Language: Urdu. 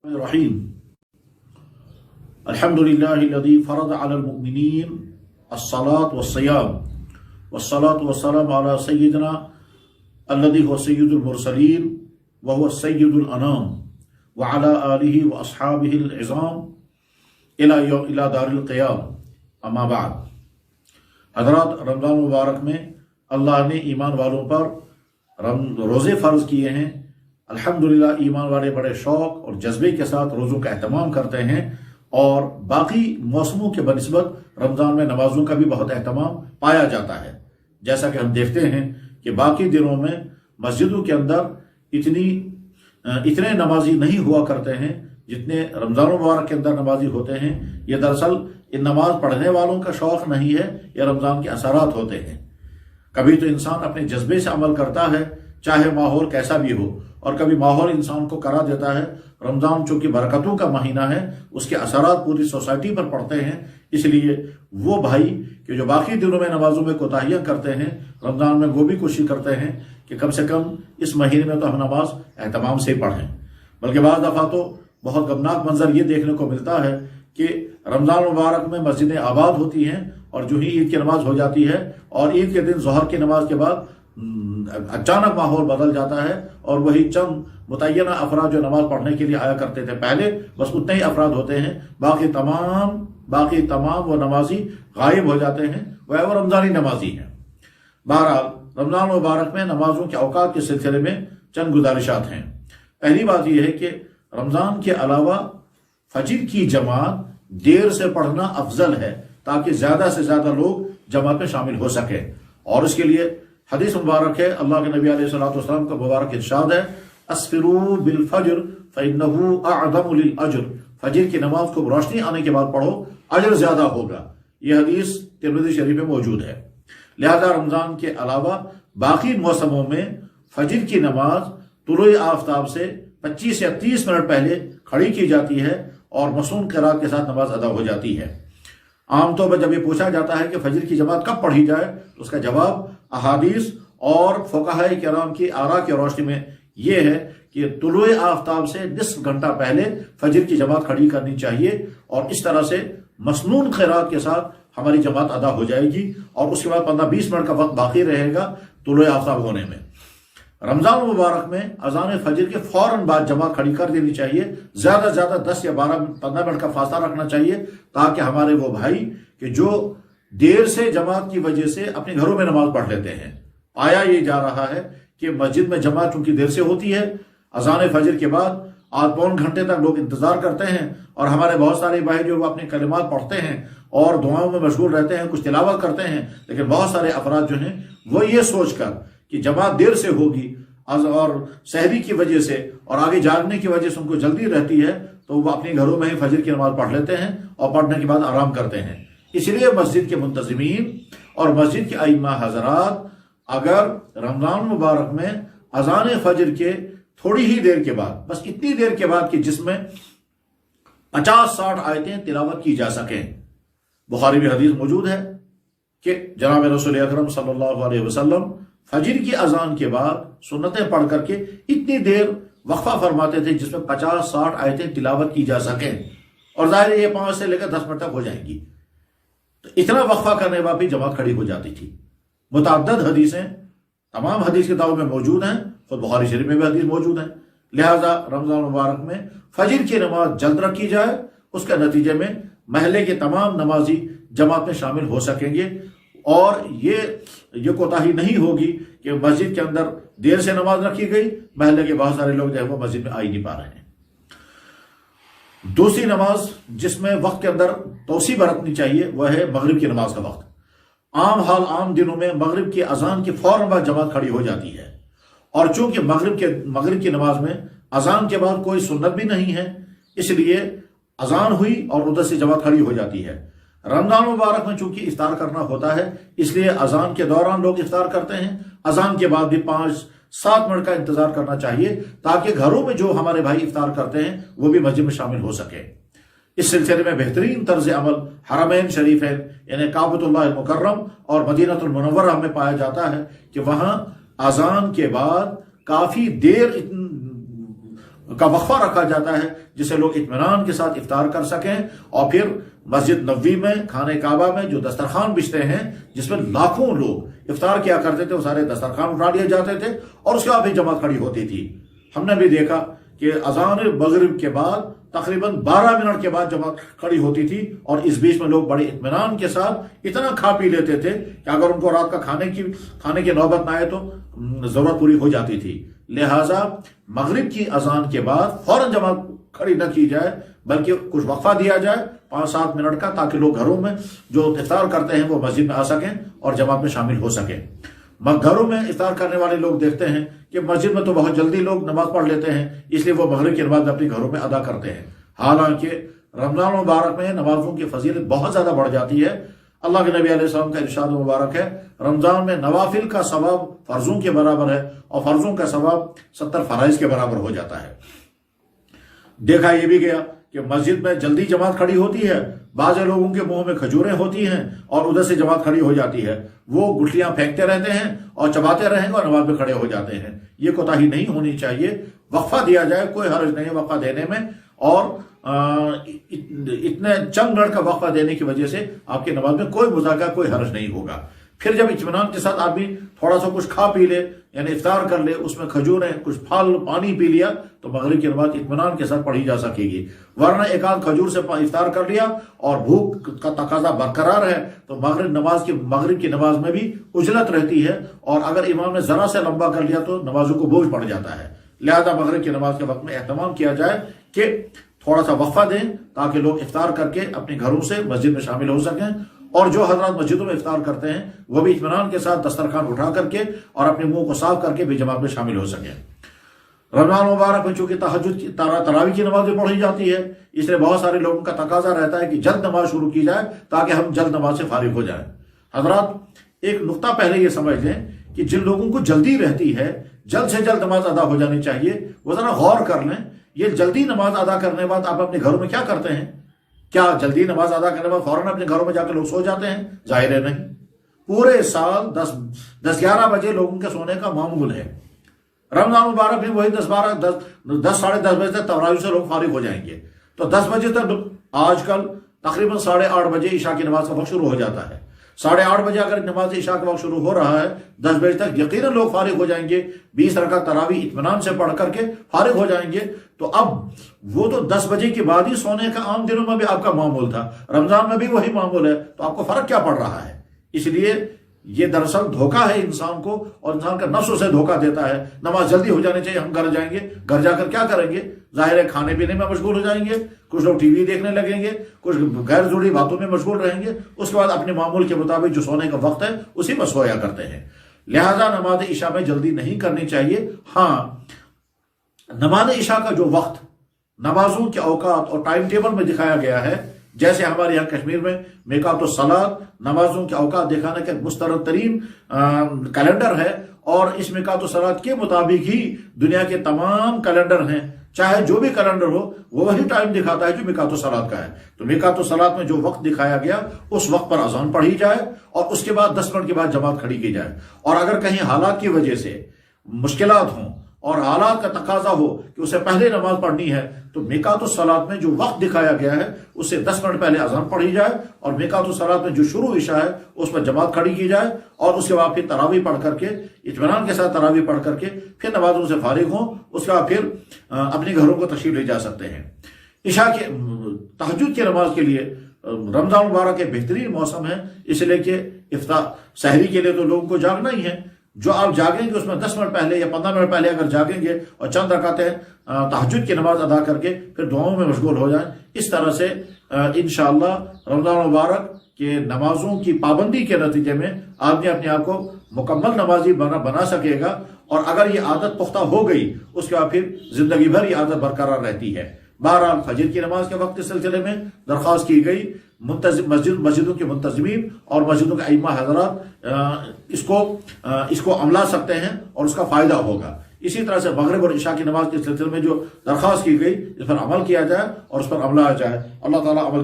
الرحيم الحمد لله الذي فرض على المؤمنين الصلاة والصيام والصلاة والسلام على سيدنا الذي هو سيد المرسلين وهو سيد الأنام وعلى آله وأصحابه العظام إلى دار القيام أما بعد حضرات، رمضان مبارک میں اللہ نے ایمان والوں پر روزے فرض کیے ہیں۔ الحمدللہ ایمان والے بڑے شوق اور جذبے کے ساتھ روزوں کا اہتمام کرتے ہیں، اور باقی موسموں کے بنسبت رمضان میں نمازوں کا بھی بہت اہتمام پایا جاتا ہے۔ جیسا کہ ہم دیکھتے ہیں کہ باقی دنوں میں مسجدوں کے اندر اتنے نمازی نہیں ہوا کرتے ہیں جتنے رمضان مبارک کے اندر نمازی ہوتے ہیں۔ یہ دراصل ان نماز پڑھنے والوں کا شوق نہیں ہے، یہ رمضان کے اثرات ہوتے ہیں۔ کبھی تو انسان اپنے جذبے سے عمل کرتا ہے چاہے ماحول کیسا بھی ہو، اور کبھی ماحول انسان کو کرا دیتا ہے۔ رمضان چونکہ برکتوں کا مہینہ ہے، اس کے اثرات پوری سوسائٹی پر پڑتے ہیں، اس لیے وہ بھائی کہ جو باقی دنوں میں نمازوں میں کوتاہیاں کرتے ہیں، رمضان میں وہ بھی کوشش کرتے ہیں کہ کم سے کم اس مہینے میں تو ہم نماز اہتمام سے پڑھیں۔ بلکہ بعض دفعہ تو بہت غمناک منظر یہ دیکھنے کو ملتا ہے کہ رمضان مبارک میں مسجدیں آباد ہوتی ہیں، اور جو ہی عید کی نماز ہو جاتی ہے اور عید کے دن ظہر کی نماز کے بعد اچانک ماحول بدل جاتا ہے، اور وہی چند متعینہ افراد جو نماز پڑھنے کے لیے آیا کرتے تھے پہلے، بس اتنے ہی افراد ہوتے ہیں، باقی تمام وہ نمازی غائب ہو جاتے ہیں، وہ رمضانی نمازی ہیں۔ بہرحال رمضان مبارک میں نمازوں کے اوقات کے سلسلے میں چند گزارشات ہیں۔ پہلی بات یہ ہے کہ رمضان کے علاوہ فجر کی جماعت دیر سے پڑھنا افضل ہے، تاکہ زیادہ سے زیادہ لوگ جماعت میں شامل ہو سکیں، اور اس کے لیے حدیث مبارک ہے، اللہ کے نبی علیہ الصلوۃ والسلام کا مبارک ارشاد ہے، اسفروا بالفجر فإنه اعظم للأجر، فجر کی نماز کو روشنی آنے کے بعد پڑھو، اجر زیادہ ہوگا۔ یہ حدیث ترمذی شریف میں موجود ہے۔ لہذا رمضان کے علاوہ باقی موسموں میں فجر کی نماز طلوع آفتاب سے 25 یا 30 منٹ پہلے کھڑی کی جاتی ہے، اور مصنون قرات کے ساتھ نماز ادا ہو جاتی ہے۔ عام طور پر جب یہ پوچھا جاتا ہے کہ فجر کی جماعت کب پڑھی جائے، تو اس کا جواب احادیث اور فقہاء کرام کی آراء کی روشنی میں یہ ہے کہ طلوع آفتاب سے نصف گھنٹہ پہلے فجر کی جماعت کھڑی کرنی چاہیے، اور اس طرح سے مسنون قرات کے ساتھ ہماری جماعت ادا ہو جائے گی، اور اس کے بعد 15-20 منٹ کا وقت باقی رہے گا طلوع آفتاب ہونے میں۔ رمضان مبارک میں اذان فجر کے فوراً بعد جماعت کھڑی کر دینی چاہیے، زیادہ سے زیادہ 10 یا 15 منٹ کا فاصلہ رکھنا چاہیے، تاکہ ہمارے وہ بھائی کہ جو دیر سے جماعت کی وجہ سے اپنے گھروں میں نماز پڑھ لیتے ہیں، پایا یہ جا رہا ہے کہ مسجد میں جماعت چونکہ دیر سے ہوتی ہے، اذان فجر کے بعد آدھ پون گھنٹے تک لوگ انتظار کرتے ہیں، اور ہمارے بہت سارے بھائی جو اپنے کلمات پڑھتے ہیں اور دعاؤں میں مشغول رہتے ہیں، کچھ تلاوت کرتے ہیں، لیکن بہت سارے افراد جو ہیں وہ یہ سوچ کر کہ جماعت دیر سے ہوگی اور سحری کی وجہ سے اور آگے جاگنے کی وجہ سے ان کو جلدی رہتی ہے، تو وہ اپنے گھروں میں ہی فجر کی نماز پڑھ لیتے ہیں، اور پڑھنے کے بعد آرام کرتے ہیں۔ اس لیے مسجد کے منتظمین اور مسجد کے ائمہ حضرات اگر رمضان مبارک میں اذان فجر کے تھوڑی ہی دیر کے بعد، بس اتنی دیر کے بعد کہ جس میں 50-60 آیتیں تلاوت کی جا سکیں، بخاری میں حدیث موجود ہے کہ جناب رسول اکرم صلی اللہ علیہ وسلم فجر کی اذان کے بعد سنتیں پڑھ کر کے اتنی دیر وقفہ فرماتے تھے جس میں 50-60 آیتیں تلاوت کی جا سکیں، اور ظاہر یہ 5 سے لے کر 10 منٹ تک ہو جائیں گی۔ تو اتنا وقفہ کرنے کے بعد بھی جماعت کھڑی ہو جاتی تھی۔ متعدد حدیثیں تمام حدیث کتابوں میں موجود ہیں، خود بخاری شریف میں بھی حدیث موجود ہیں۔ لہذا رمضان مبارک میں فجر کی نماز جلد رکھی جائے، اس کے نتیجے میں محلے کے تمام نمازی جماعت میں شامل ہو سکیں گے، اور یہ کوتاہی نہیں ہوگی کہ مسجد کے اندر دیر سے نماز رکھی گئی، محلے کے بہت سارے لوگ جو ہے وہ مسجد میں آ ہی نہیں پا رہے ہیں۔ دوسری نماز جس میں وقت کے اندر توسیع برتنی چاہیے وہ ہے مغرب کی نماز کا وقت۔ عام دنوں میں مغرب کی اذان کے فوراً بعد جماعت کھڑی ہو جاتی ہے، اور چونکہ مغرب کی نماز میں اذان کے بعد کوئی سنت بھی نہیں ہے، اس لیے اذان ہوئی اور ادھر سے جماعت کھڑی ہو جاتی ہے۔ رمضان مبارک میں چونکہ افطار کرنا ہوتا ہے، اس لیے اذان کے دوران لوگ افطار کرتے ہیں، اذان کے بعد بھی 5-7 منٹ کا انتظار کرنا چاہیے، تاکہ گھروں میں جو ہمارے بھائی افطار کرتے ہیں وہ بھی مسجد میں شامل ہو سکے۔ اس سلسلے میں بہترین طرز عمل حرمین شریفین یعنی کعبۃ اللہ المکرم اور مدینہ المنورہ میں پایا جاتا ہے کہ وہاں اذان کے بعد کافی دیر کا وقفہ رکھا جاتا ہے جسے لوگ اطمینان کے ساتھ افطار کر سکیں، اور پھر مسجد نبوی میں خانہ کعبہ میں جو دسترخوان بچھتے ہیں جس میں لاکھوں لوگ افطار کیا کرتے تھے، وہ سارے دسترخوان اٹھا لیے جاتے تھے اور اس کے بعد بھی جماعت کھڑی ہوتی تھی۔ ہم نے بھی دیکھا کہ اذان مغرب کے بعد تقریباً 12 منٹ کے بعد جماعت کھڑی ہوتی تھی، اور اس بیچ میں لوگ بڑے اطمینان کے ساتھ اتنا کھا پی لیتے تھے کہ اگر ان کو رات کا کھانے کی نوبت نہ آئے تو ضرورت پوری ہو جاتی تھی۔ لہٰذا مغرب کی اذان کے بعد فوراً جماعت کھڑی نہ کی جائے، بلکہ کچھ وقفہ دیا جائے 5-7 منٹ کا، تاکہ لوگ گھروں میں جو افطار کرتے ہیں وہ مسجد میں آ سکیں اور جماعت میں شامل ہو سکیں۔ گھروں میں افطار کرنے والے لوگ دیکھتے ہیں کہ مسجد میں تو بہت جلدی لوگ نماز پڑھ لیتے ہیں، اس لیے وہ مغرب کی نماز اپنے گھروں میں ادا کرتے ہیں۔ حالانکہ رمضان مبارک میں نمازوں کی فضیلت بہت زیادہ بڑھ جاتی ہے۔ اللہ کے نبی علیہ السلام کا ارشاد مبارک ہے، رمضان میں نوافل کا ثواب فرضوں کے برابر ہے اور فرضوں کا ثواب 70 فرائض کے برابر ہو جاتا ہے۔ دیکھا یہ بھی گیا کہ مسجد میں جلدی جماعت کھڑی ہوتی ہے، بعض لوگوں کے منہ میں کھجوریں ہوتی ہیں اور ادھر سے جماعت کھڑی ہو جاتی ہے، وہ گٹھلیاں پھینکتے رہتے ہیں اور چباتے رہیں گے اور نماز میں کھڑے ہو جاتے ہیں۔ یہ کوتاہی نہیں ہونی چاہیے، وقفہ دیا جائے، کوئی حرج نہیں ہے وقفہ دینے میں، اور اتنے چند منٹ کا وقفہ دینے کی وجہ سے آپ کی نماز میں کوئی مذاکرہ، کوئی حرج نہیں ہوگا۔ پھر جب اطمینان کے ساتھ آدمی تھوڑا سا کچھ کھا پی لے، یعنی افطار کر لے، اس میں کھجوریں، کچھ پھل، پانی پی لیا، تو مغرب کی نماز اطمینان کے ساتھ پڑھی جا سکے گی۔ ورنہ ایک آدھ کھجور سے افطار کر لیا اور بھوک کا تقاضا برقرار ہے تو مغرب کی نماز میں بھی عجلت رہتی ہے، اور اگر امام نے ذرا سے لمبا کر لیا تو نمازوں کو بوجھ پڑ جاتا ہے۔ لہذا مغرب کی نماز کے وقت میں اہتمام کیا جائے کہ تھوڑا سا وقفہ دیں تاکہ لوگ افطار کر کے اپنے گھروں سے مسجد میں شامل ہو سکیں، اور جو حضرات مسجدوں میں افطار کرتے ہیں وہ بھی اطمینان کے ساتھ دسترخوان اٹھا کر کے اور اپنے منہ کو صاف کر کے بھی جماعت میں شامل ہو سکیں۔ رمضان مبارک میں چونکہ تہجد تراویح کی نماز بھی پڑھی جاتی ہے، اس لیے بہت سارے لوگوں کا تقاضا رہتا ہے کہ جلد نماز شروع کی جائے تاکہ ہم جلد نماز سے فارغ ہو جائیں۔ حضرات ایک نقطہ پہلے یہ سمجھ لیں کہ جن لوگوں کو جلدی رہتی ہے جلد سے جلد نماز ادا ہو جانی چاہیے، وہ ذرا غور کر لیں، یہ جلدی نماز ادا کرنے کے بعد آپ اپنے گھروں میں کیا کرتے ہیں؟ کیا جلدی نماز ادا کرنے کے بعد فوراً اپنے گھروں میں جا کے لوگ سو جاتے ہیں؟ ظاہر ہے نہیں۔ پورے سال 10-11 بجے لوگوں کے سونے کا معمول ہے۔ رمضان مبارک بھی وہی 10 ساڑھے 10 بجے تک تراویح سے لوگ فارغ ہو جائیں گے، تو 10 بجے تک آج کل تقریباً 8:30 بجے عشاء کی نماز کا وقت شروع ہو جاتا ہے۔ 8:30 بجے اگر نماز عشاء کا وقت شروع ہو رہا ہے، 10 بجے تک یقیناً لوگ فارغ ہو جائیں گے، 20 رکعت تراویح اطمینان سے پڑھ کر کے فارغ ہو جائیں گے۔ تو اب وہ تو 10 بجے کے بعد ہی سونے کا عام دنوں میں بھی آپ کا معمول تھا، رمضان میں بھی وہی معمول ہے، تو آپ کو فرق کیا پڑ رہا ہے؟ اس لیے یہ دراصل دھوکہ ہے انسان کو، اور انسان کا نفس اسے دھوکہ دیتا ہے۔ نماز جلدی ہو جانی چاہیے، ہم گھر جائیں گے، گھر جا کر کیا کریں گے؟ ظاہر ہے کھانے پینے میں مشغول ہو جائیں گے، کچھ لوگ ٹی وی دیکھنے لگیں گے، کچھ غیر ضروری باتوں میں مشغول رہیں گے، اس کے بعد اپنے معمول کے مطابق جو سونے کا وقت ہے اسی میں سویا کرتے ہیں۔ لہذا نماز عشاء میں جلدی نہیں کرنی چاہیے۔ ہاں، نماز عشاء کا جو وقت نمازوں کے اوقات اور ٹائم ٹیبل میں دکھایا گیا ہے، جیسے ہمارے یہاں کشمیر میں میقات الصلاۃ نمازوں کے اوقات دکھانے کا مسترد ترین کیلنڈر ہے، اور اس میقات الصلاۃ کے مطابق ہی دنیا کے تمام کیلنڈر ہیں، چاہے جو بھی کیلنڈر ہو وہ وہی ٹائم دکھاتا ہے جو میقات الصلاۃ کا ہے۔ تو میقات الصلاۃ میں جو وقت دکھایا گیا اس وقت پر اذان پڑھی جائے اور اس کے بعد 10 منٹ کے بعد جماعت کھڑی کی جائے، اور اگر کہیں حالات کی وجہ سے مشکلات ہوں اور حالات کا تقاضا ہو کہ اسے پہلے نماز پڑھنی ہے، تو میقات الصلاۃ میں جو وقت دکھایا گیا ہے اس سے 10 منٹ پہلے اذان پڑھی جائے، اور میقات الصلاۃ میں جو شروع عشاء ہے اس پر جماعت کھڑی کی جائے، اور اس کے بعد پھر تراویح پڑھ کر کے اطمینان کے ساتھ تراویح پڑھ کر کے پھر نمازوں سے فارغ ہوں، اس کے بعد پھر اپنے گھروں کو تشریف لے جا سکتے ہیں۔ عشاء کے تہجد کی نماز کے لیے رمضان مبارک ایک بہترین موسم ہے، اس لیے کہ سحری کے لیے تو لوگوں کو جاگنا ہی ہے۔ جو آپ جاگیں گے اس میں 10 منٹ پہلے یا 15 منٹ پہلے اگر جاگیں گے اور چند رکعتیں تہجد کی نماز ادا کر کے پھر دعاؤں میں مشغول ہو جائیں، اس طرح سے انشاءاللہ رمضان مبارک کے نمازوں کی پابندی کے نتیجے میں آدمی اپنے آپ کو مکمل نمازی بنا سکے گا، اور اگر یہ عادت پختہ ہو گئی اس کے بعد پھر زندگی بھر یہ عادت برقرار رہتی ہے۔ بہرحال فجر کی نماز کے وقت کے سلسلے میں درخواست کی گئی مسجدوں کے منتظمین اور مسجدوں کے ائمہ حضرات اس کو عملا سکتے ہیں اور اس کا فائدہ ہوگا۔ اسی طرح سے مغرب اور عشاء کی نماز کے سلسلے میں جو درخواست کی گئی اس پر عمل کیا جائے اور اس پر عمل آ جائے۔ اللہ تعالیٰ عمل